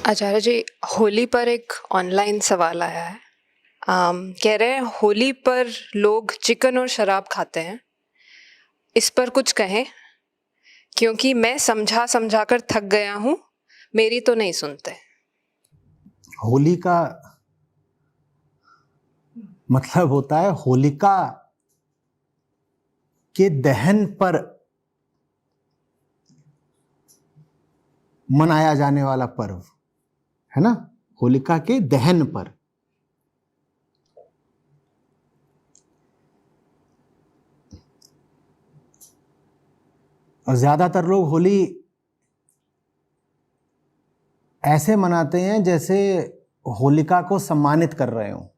आचार्य जी, होली पर एक ऑनलाइन सवाल आया है। कह रहे हैं होली पर लोग चिकन और शराब खाते हैं, इस पर कुछ कहें, क्योंकि मैं समझा समझा कर थक गया हूँ, मेरी तो नहीं सुनते। होली का मतलब होता है होलिका के दहन पर मनाया जाने वाला पर्व है ना। होलिका के दहन पर। और ज्यादातर लोग होली ऐसे मनाते हैं जैसे होलिका को सम्मानित कर रहे हो।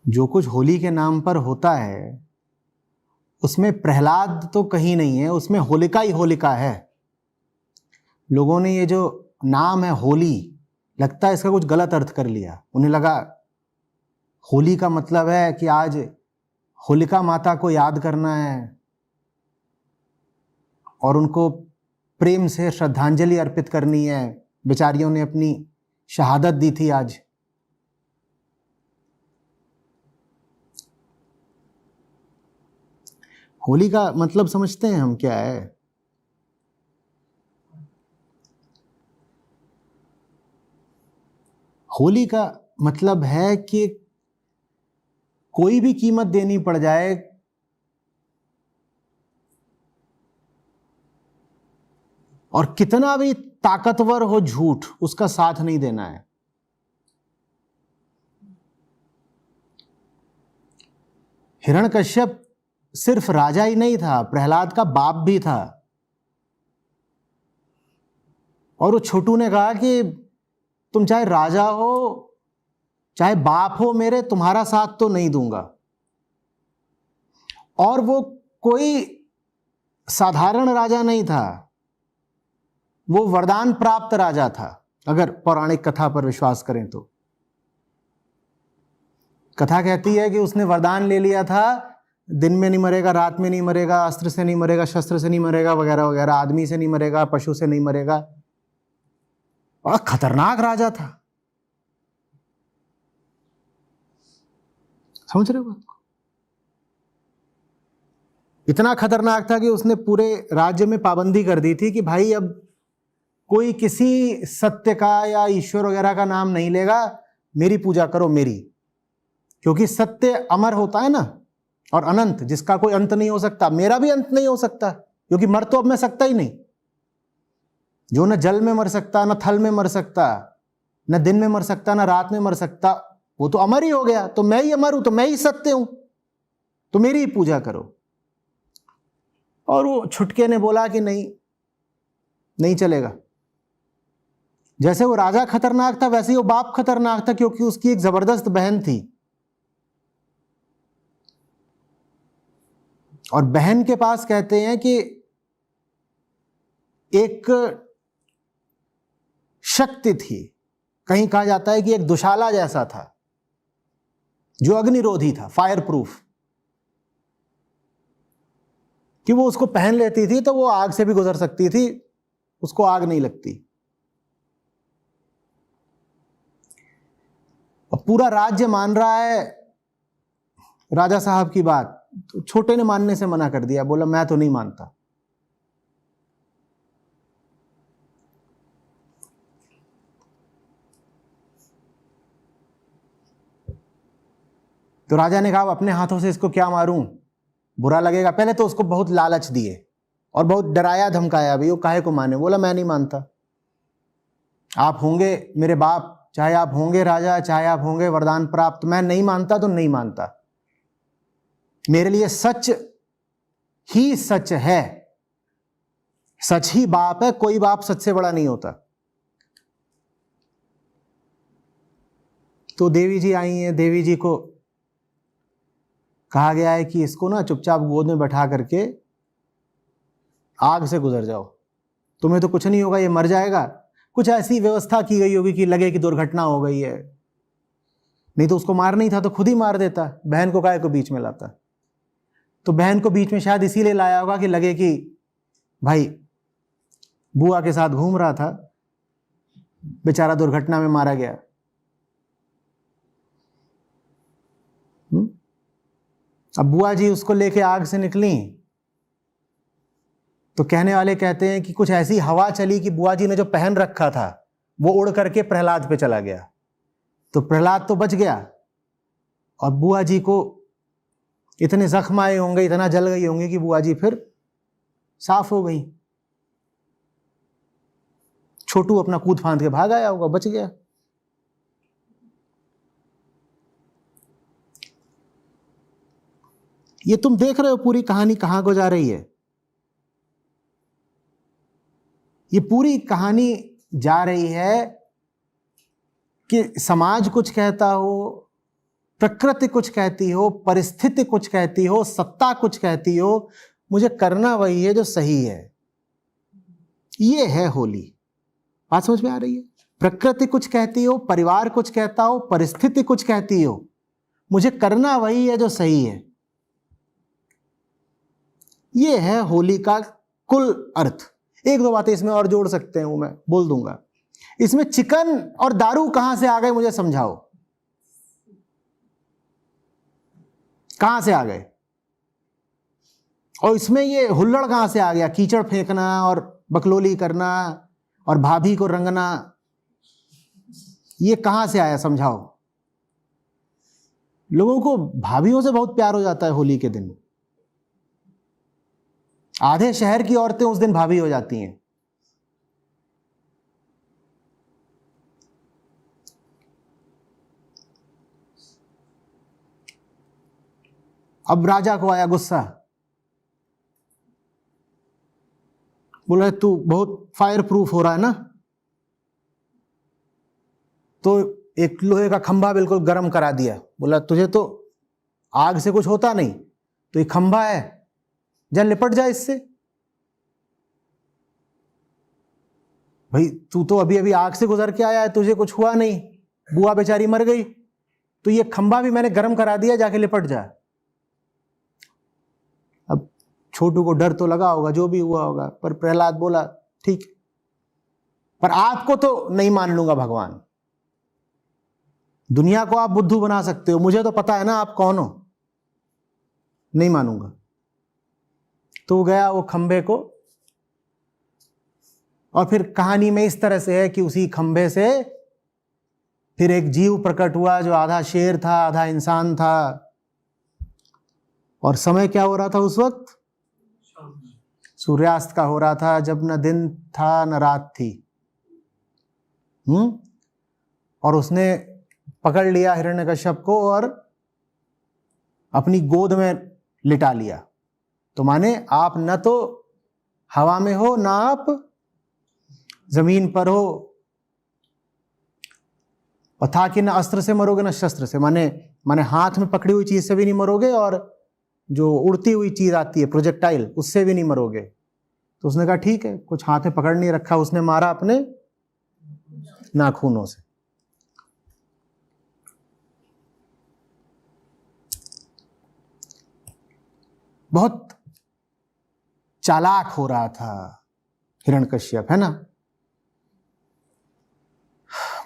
जो कुछ होली के नाम पर होता है उसमें प्रहलाद तो कहीं नहीं है, उसमें होलिका ही होलिका है। लोगों ने ये जो नाम है होली, लगता है इसका कुछ गलत अर्थ कर लिया। उन्हें लगा होली का मतलब है कि आज होलिका माता को याद करना है और उनको प्रेम से श्रद्धांजलि अर्पित करनी है। बेचारियों ने अपनी शहादत दी थी आज। होली का मतलब समझते हैं हम क्या है? होली का मतलब है कि कोई भी कीमत देनी पड़ जाए, और कितना भी ताकतवर हो झूठ, उसका साथ नहीं देना है। हिरण्यकश्यप सिर्फ राजा ही नहीं था, प्रहलाद का बाप भी था। और वो छोटू ने कहा कि तुम चाहे राजा हो चाहे बाप हो मेरे, तुम्हारा साथ तो नहीं दूंगा। और वो कोई साधारण राजा नहीं था, वो वरदान प्राप्त राजा था, अगर पौराणिक कथा पर विश्वास करें तो। कथा कहती है कि उसने वरदान ले लिया था, दिन में नहीं मरेगा, रात में नहीं मरेगा, अस्त्र से नहीं मरेगा, शस्त्र से नहीं मरेगा, वगैरह वगैरह, आदमी से नहीं मरेगा, पशु से नहीं मरेगा। और खतरनाक राजा था। समझ रहे हो बात को? इतना खतरनाक था कि उसने पूरे राज्य में पाबंदी कर दी थी कि भाई अब कोई किसी सत्य का या ईश्वर वगैरह का नाम नहीं लेगा, मेरी पूजा करो मेरी। क्योंकि सत्य अमर होता है ना, और अनंत, जिसका कोई अंत नहीं हो सकता। मेरा भी अंत नहीं हो सकता, क्योंकि मर तो अब मैं सकता ही नहीं। जो न जल में मर सकता, न थल में मर सकता, न दिन में मर सकता, न रात में मर सकता, वो तो अमर ही हो गया। तो मैं ही अमर हूं, तो मैं ही सत्य हूं, तो मेरी ही पूजा करो। और वो छुटके ने बोला कि नहीं, नहीं चलेगा। जैसे वो राजा खतरनाक था, वैसे ही वो बाप खतरनाक था, क्योंकि उसकी एक जबरदस्त बहन थी। और बहन के पास कहते हैं कि एक शक्ति थी, कहीं कहा जाता है कि एक दुशाला जैसा था, जो अग्निरोधी था, फायर प्रूफ, कि वो उसको पहन लेती थी तो वो आग से भी गुजर सकती थी, उसको आग नहीं लगती। और पूरा राज्य मान रहा है राजा साहब की बात, तो छोटे ने मानने से मना कर दिया, बोला मैं तो नहीं मानता। तो राजा ने कहा अपने हाथों से इसको क्या मारूं, बुरा लगेगा। पहले तो उसको बहुत लालच दिए और बहुत डराया धमकाया भी, वो काहे को माने। बोला मैं नहीं मानता, आप होंगे मेरे बाप, चाहे आप होंगे राजा, चाहे आप होंगे वरदान प्राप्त, मैं नहीं मानता तो नहीं मानता। मेरे लिए सच ही सच है, सच ही बाप है, कोई बाप सच से बड़ा नहीं होता। तो देवी जी आई हैं, देवी जी को कहा गया है कि इसको ना चुपचाप गोद में बैठा करके आग से गुजर जाओ, तुम्हें तो कुछ नहीं होगा, ये मर जाएगा। कुछ ऐसी व्यवस्था की गई होगी कि लगे कि दुर्घटना हो गई है, नहीं तो उसको मार नहीं था तो खुद ही मार देता, बहन को काहे को बीच में लाता। तो बहन को बीच में शायद इसीलिए लाया होगा कि लगे कि भाई बुआ के साथ घूम रहा था, बेचारा दुर्घटना में मारा गया। अब बुआ जी उसको लेके आग से निकली तो कहने वाले कहते हैं कि कुछ ऐसी हवा चली कि बुआ जी ने जो पहन रखा था वो उड़ करके प्रहलाद पे चला गया। तो प्रहलाद तो बच गया और बुआ जी को इतने जख्म आए होंगे, इतना जल गई होंगी कि बुआ जी फिर साफ हो गई। छोटू अपना कूद फांद के भाग आया होगा, बच गया। ये तुम देख रहे हो पूरी कहानी कहां को जा रही है। ये पूरी कहानी जा रही है कि समाज कुछ कहता हो, प्रकृति कुछ कहती हो, परिस्थिति कुछ कहती हो, सत्ता कुछ कहती हो, मुझे करना वही है जो सही है। ये है होली। बात समझ में आ रही है? प्रकृति कुछ कहती हो, परिवार कुछ कहता हो, परिस्थिति कुछ कहती हो, मुझे करना वही है जो सही है। ये है होली का कुल अर्थ। एक दो बातें इसमें और जोड़ सकते हैं, वो मैं बोल दूंगा। इसमें चिकन और दारू कहां से आ गए, मुझे समझाओ। कहां से आ गए? और इसमें ये हुल्लड़ कहां से आ गया? कीचड़ फेंकना और बकलोली करना और भाभी को रंगना, ये कहां से आया, समझाओ। लोगों को भाभीयों से बहुत प्यार हो जाता है होली के दिन। आधे शहर की औरतें उस दिन भाभी हो जाती हैं। अब राजा को आया गुस्सा, बोला तू बहुत फायर प्रूफ हो रहा है ना, तो एक लोहे का खंभा बिल्कुल गर्म करा दिया। बोला तुझे तो आग से कुछ होता नहीं, तो ये खंभा है, जा लिपट जा इससे। भाई तू तो अभी अभी आग से गुजर के आया है, तुझे कुछ हुआ नहीं, बुआ बेचारी मर गई, तो ये खंभा भी मैंने गर्म करा दिया, जाके लिपट जा। अब छोटू को डर तो लगा होगा जो भी हुआ होगा, पर प्रहलाद बोला ठीक, पर आपको तो नहीं मान लूंगा भगवान। दुनिया को आप बुद्धू बना सकते हो, मुझे तो पता है ना आप कौन हो, नहीं मानूंगा। तो गया वो खंभे को, और फिर कहानी में इस तरह से है कि उसी खंभे से फिर एक जीव प्रकट हुआ जो आधा शेर था आधा इंसान था। और समय क्या हो रहा था उस वक्त? सूर्यास्त का हो रहा था, जब न दिन था न रात थी। और उसने पकड़ लिया हिरण्यकश्यप को और अपनी गोद में लिटा लिया। तो माने आप न तो हवा में हो, ना आप जमीन पर हो। और था कि न अस्त्र से मरोगे न शस्त्र से, माने हाथ में पकड़ी हुई चीज से भी नहीं मरोगे, और जो उड़ती हुई चीज आती है प्रोजेक्टाइल, उससे भी नहीं मरोगे। तो उसने कहा ठीक है, कुछ हाथ में पकड़ नहीं रखा, उसने मारा अपने नाखूनों से। बहुत चालाक हो रहा था हिरण्यकश्यप, है ना।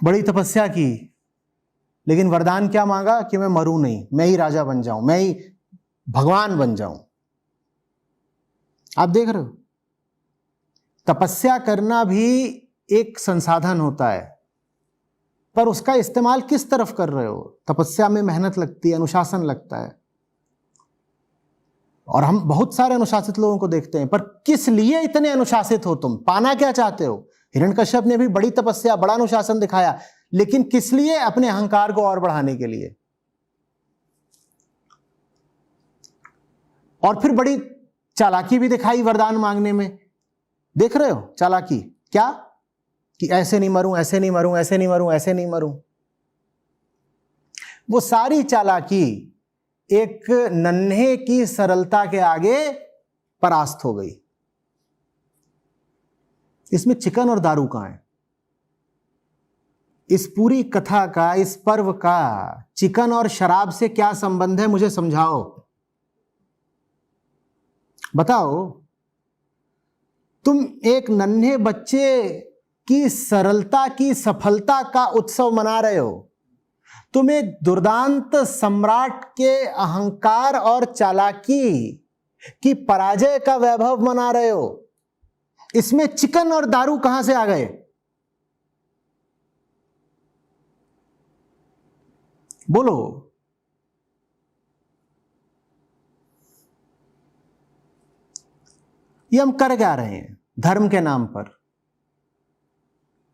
बड़ी तपस्या की, लेकिन वरदान क्या मांगा कि मैं मरूं नहीं, मैं ही राजा बन जाऊं, मैं ही भगवान बन जाऊं। आप देख रहे हो, तपस्या करना भी एक संसाधन होता है, पर उसका इस्तेमाल किस तरफ कर रहे हो। तपस्या में मेहनत लगती है, अनुशासन लगता है, और हम बहुत सारे अनुशासित लोगों को देखते हैं, पर किस लिए इतने अनुशासित हो तुम? पाना क्या चाहते हो? हिरण्यकश्यप ने भी बड़ी तपस्या, बड़ा अनुशासन दिखाया, लेकिन किस लिए? अपने अहंकार को और बढ़ाने के लिए। और फिर बड़ी चालाकी भी दिखाई वरदान मांगने में। देख रहे हो चालाकी क्या? कि ऐसे नहीं मरूं, ऐसे नहीं मरूं, ऐसे नहीं मरूं, ऐसे नहीं मरूं। वो सारी चालाकी एक नन्हे की सरलता के आगे परास्त हो गई। इसमें चिकन और दारू कहां है? इस पूरी कथा का, इस पर्व का चिकन और शराब से क्या संबंध है, मुझे समझाओ, बताओ। तुम एक नन्हे बच्चे की सरलता की सफलता का उत्सव मना रहे हो। तुम एक दुर्दांत सम्राट के अहंकार और चालाकी की पराजय का वैभव मना रहे हो। इसमें चिकन और दारू कहां से आ गए? बोलो। ये हम कर क्या रहे हैं धर्म के नाम पर?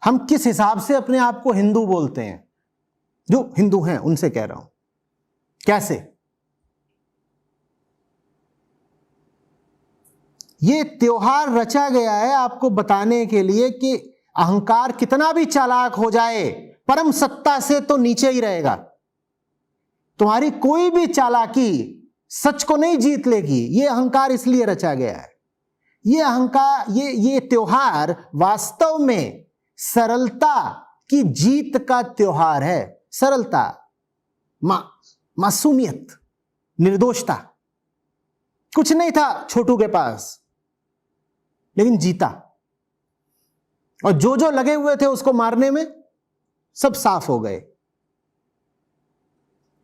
हम किस हिसाब से अपने आप को हिंदू बोलते हैं? जो हिंदू हैं उनसे कह रहा हूं, कैसे? ये त्योहार रचा गया है आपको बताने के लिए कि अहंकार कितना भी चालाक हो जाए, परम सत्ता से तो नीचे ही रहेगा। तुम्हारी कोई भी चालाकी सच को नहीं जीत लेगी। ये अहंकार इसलिए रचा गया है। ये अहंकार, ये त्योहार वास्तव में सरलता की जीत का त्योहार है। सरलता, मासूमियत, निर्दोषता। कुछ नहीं था छोटू के पास, लेकिन जीता। और जो जो लगे हुए थे उसको मारने में, सब साफ हो गए।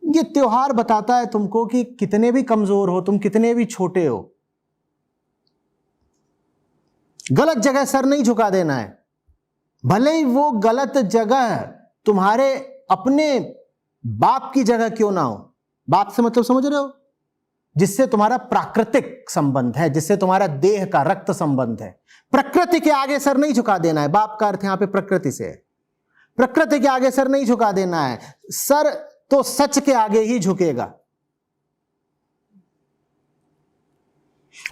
ये त्योहार बताता है तुमको कि कितने भी कमजोर हो तुम, कितने भी छोटे हो, गलत जगह सर नहीं झुका देना है। भले ही वो गलत जगह तुम्हारे अपने बाप की जगह क्यों ना हो। बाप से मतलब समझ रहे हो? जिससे तुम्हारा प्राकृतिक संबंध है, जिससे तुम्हारा देह का रक्त संबंध है। प्रकृति के आगे सर नहीं झुका देना है। बाप का अर्थ यहां पे प्रकृति से है। प्रकृति के आगे सर नहीं झुका देना है। सर तो सच के आगे ही झुकेगा।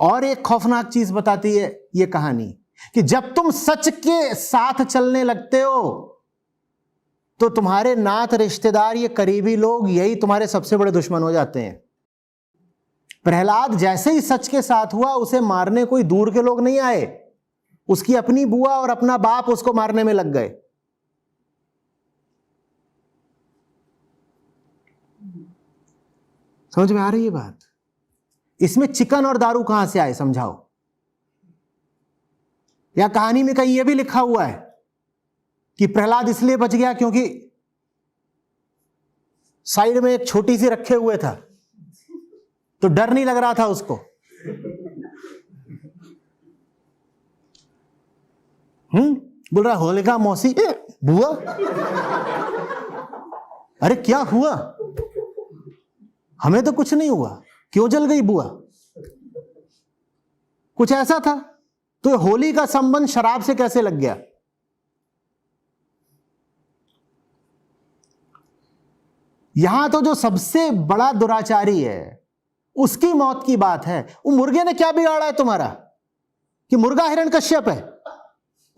और एक खौफनाक चीज बताती है यह कहानी कि जब तुम सच के साथ चलने लगते हो तो तुम्हारे नात रिश्तेदार, ये करीबी लोग, यही तुम्हारे सबसे बड़े दुश्मन हो जाते हैं। प्रहलाद जैसे ही सच के साथ हुआ, उसे मारने कोई दूर के लोग नहीं आए। उसकी अपनी बुआ और अपना बाप उसको मारने में लग गए। समझ में आ रही है बात? इसमें चिकन और दारू कहां से आए, समझाओ। या कहानी में कहीं यह भी लिखा हुआ है कि प्रहलाद इसलिए बच गया क्योंकि साइड में एक छोटी सी रखे हुए था, तो डर नहीं लग रहा था उसको। बोल रहा होलिका मौसी, बुआ, अरे क्या हुआ? हमें तो कुछ नहीं हुआ, क्यों जल गई बुआ? कुछ ऐसा था। तो होली का संबंध शराब से कैसे लग गया? यहां तो जो सबसे बड़ा दुराचारी है उसकी मौत की बात है। वो मुर्गे ने क्या बिगाड़ा है तुम्हारा कि मुर्गा हिरण्यकश्यप है,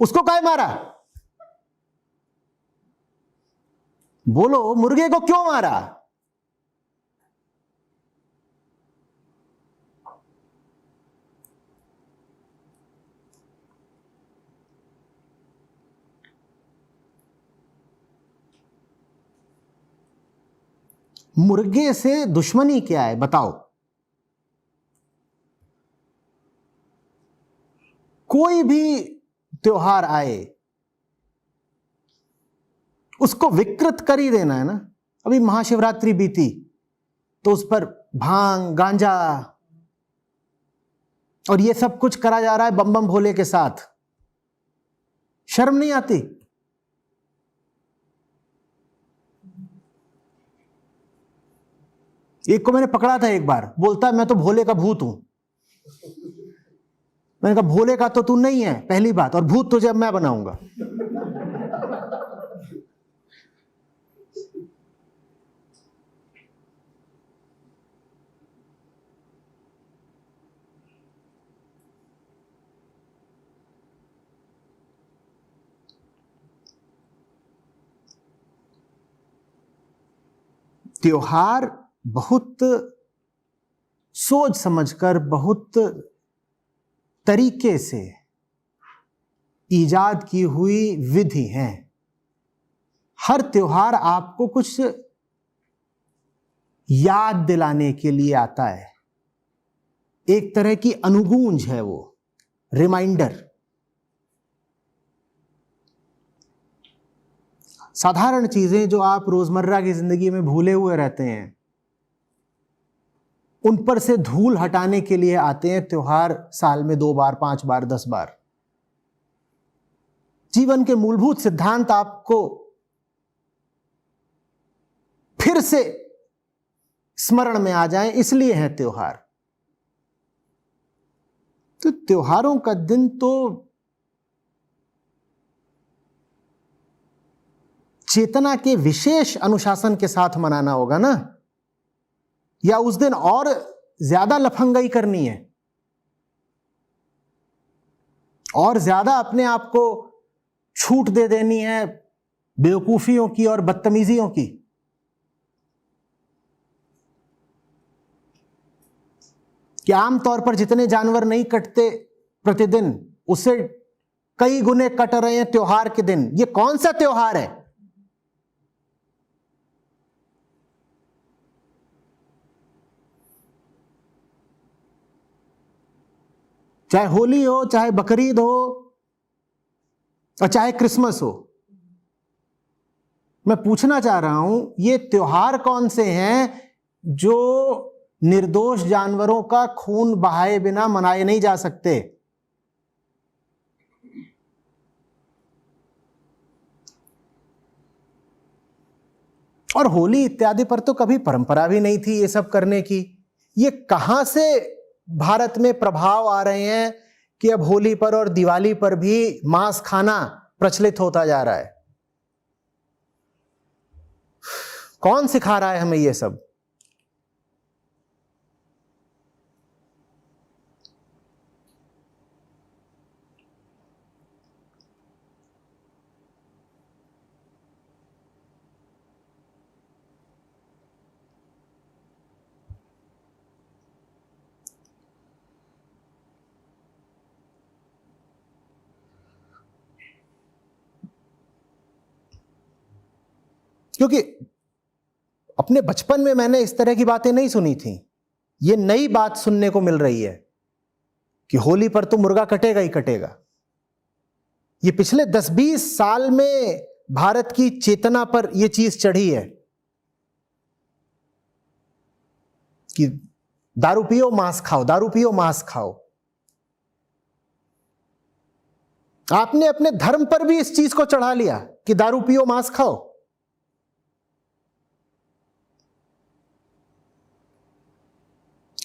उसको काहे मारा? बोलो, मुर्गे को क्यों मारा? मुर्गे से दुश्मनी क्या है बताओ? कोई भी त्योहार आए उसको विकृत कर ही देना है ना। अभी महाशिवरात्रि बीती तो उस पर भांग, गांजा और ये सब कुछ करा जा रहा है बम बम भोले के साथ। शर्म नहीं आती? एक को मैंने पकड़ा था एक बार, बोलता है मैं तो भोले का भूत हूं। मैंने कहा भोले का तो तू नहीं है पहली बात, और भूत तुझे अब मैं बनाऊंगा। त्योहार बहुत सोच समझकर, बहुत तरीके से ईजाद की हुई विधि है। हर त्योहार आपको कुछ याद दिलाने के लिए आता है। एक तरह की अनुगूंज है वो, रिमाइंडर। साधारण चीजें जो आप रोजमर्रा की जिंदगी में भूले हुए रहते हैं, उन पर से धूल हटाने के लिए आते हैं त्योहार। साल में 2 बार, 5 बार, 10 बार। जीवन के मूलभूत सिद्धांत आपको फिर से स्मरण में आ जाएं, इसलिए है त्योहार। तो त्योहारों का दिन तो चेतना के विशेष अनुशासन के साथ मनाना होगा ना, या उस दिन और ज्यादा लफंगाई करनी है, और ज्यादा अपने आप को छूट दे देनी है बेवकूफियों की और बदतमीजियों की। कि आमतौर पर जितने जानवर नहीं कटते प्रतिदिन, उससे कई गुने कट रहे हैं त्योहार के दिन। ये कौन सा त्योहार है? चाहे होली हो, चाहे बकरीद हो, और चाहे क्रिसमस हो। मैं पूछना चाह रहा हूं, ये त्योहार कौन से हैं जो निर्दोष जानवरों का खून बहाए बिना मनाए नहीं जा सकते? और होली इत्यादि पर तो कभी परंपरा भी नहीं थी ये सब करने की। ये कहां से भारत में प्रभाव आ रहे हैं कि अब होली पर और दिवाली पर भी मांस खाना प्रचलित होता जा रहा है? कौन सिखा रहा है हमें ये सब? क्योंकि अपने बचपन में मैंने इस तरह की बातें नहीं सुनी थी। ये नई बात सुनने को मिल रही है कि होली पर तो मुर्गा कटेगा ही कटेगा। ये पिछले 10-20 साल में भारत की चेतना पर यह चीज चढ़ी है कि दारू पियो मांस खाओ, दारू पियो मांस खाओ। आपने अपने धर्म पर भी इस चीज को चढ़ा लिया कि दारू पियो मांस खाओ।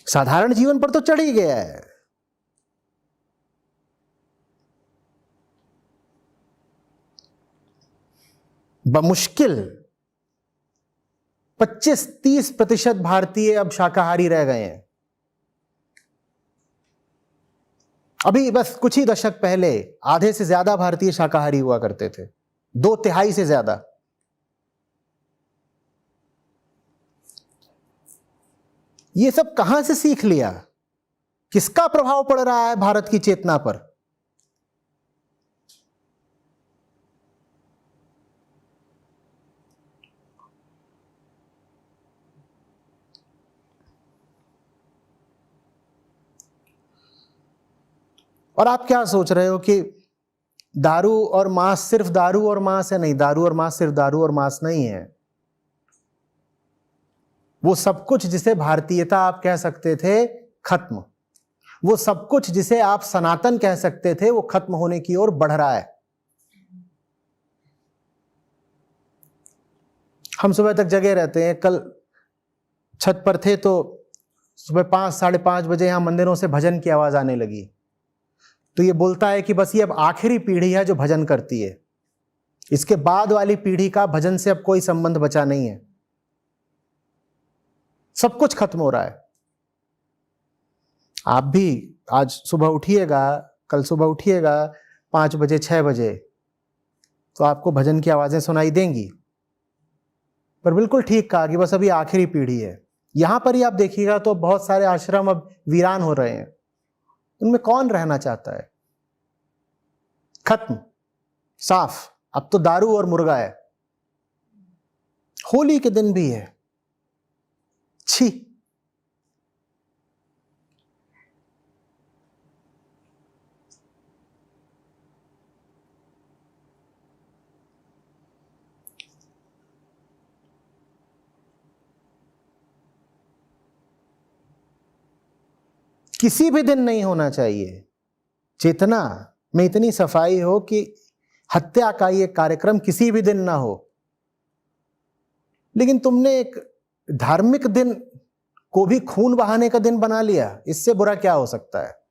साधारण जीवन पर तो चढ़ ही गया है। बमुश्किल 25-30% भारतीय अब शाकाहारी रह गए हैं। अभी बस कुछ ही दशक पहले आधे से ज्यादा भारतीय शाकाहारी हुआ करते थे, 2/3 से ज्यादा। ये सब कहां से सीख लिया? किसका प्रभाव पड़ रहा है भारत की चेतना पर? और आप क्या सोच रहे हो कि दारू और मांस सिर्फ दारू और मांस है? नहीं, दारू और मांस सिर्फ दारू और मांस नहीं है। वो सब कुछ जिसे भारतीयता आप कह सकते थे, खत्म। वो सब कुछ जिसे आप सनातन कह सकते थे, वो खत्म होने की ओर बढ़ रहा है। हम सुबह तक जगे रहते हैं। कल छत पर थे तो सुबह 5-5:30 बजे यहां मंदिरों से भजन की आवाज आने लगी। तो ये बोलता है कि बस ये अब आखिरी पीढ़ी है जो भजन करती है। इसके बाद वाली पीढ़ी का भजन से अब कोई संबंध बचा नहीं है। सब कुछ खत्म हो रहा है। आप भी आज सुबह उठिएगा, कल सुबह उठिएगा 5 बजे 6 बजे, तो आपको भजन की आवाजें सुनाई देंगी। पर बिल्कुल ठीक कहा कि बस अभी आखिरी पीढ़ी है। यहां पर ही आप देखिएगा तो बहुत सारे आश्रम अब वीरान हो रहे हैं। उनमें कौन रहना चाहता है? खत्म, साफ। अब तो दारू और मुर्गा है। होली के दिन भी है। छी। किसी भी दिन नहीं होना चाहिए। चेतना में इतनी सफाई हो कि हत्या का ये कार्यक्रम किसी भी दिन ना हो। लेकिन तुमने एक धार्मिक दिन को भी खून बहाने का दिन बना लिया, इससे बुरा क्या हो सकता है।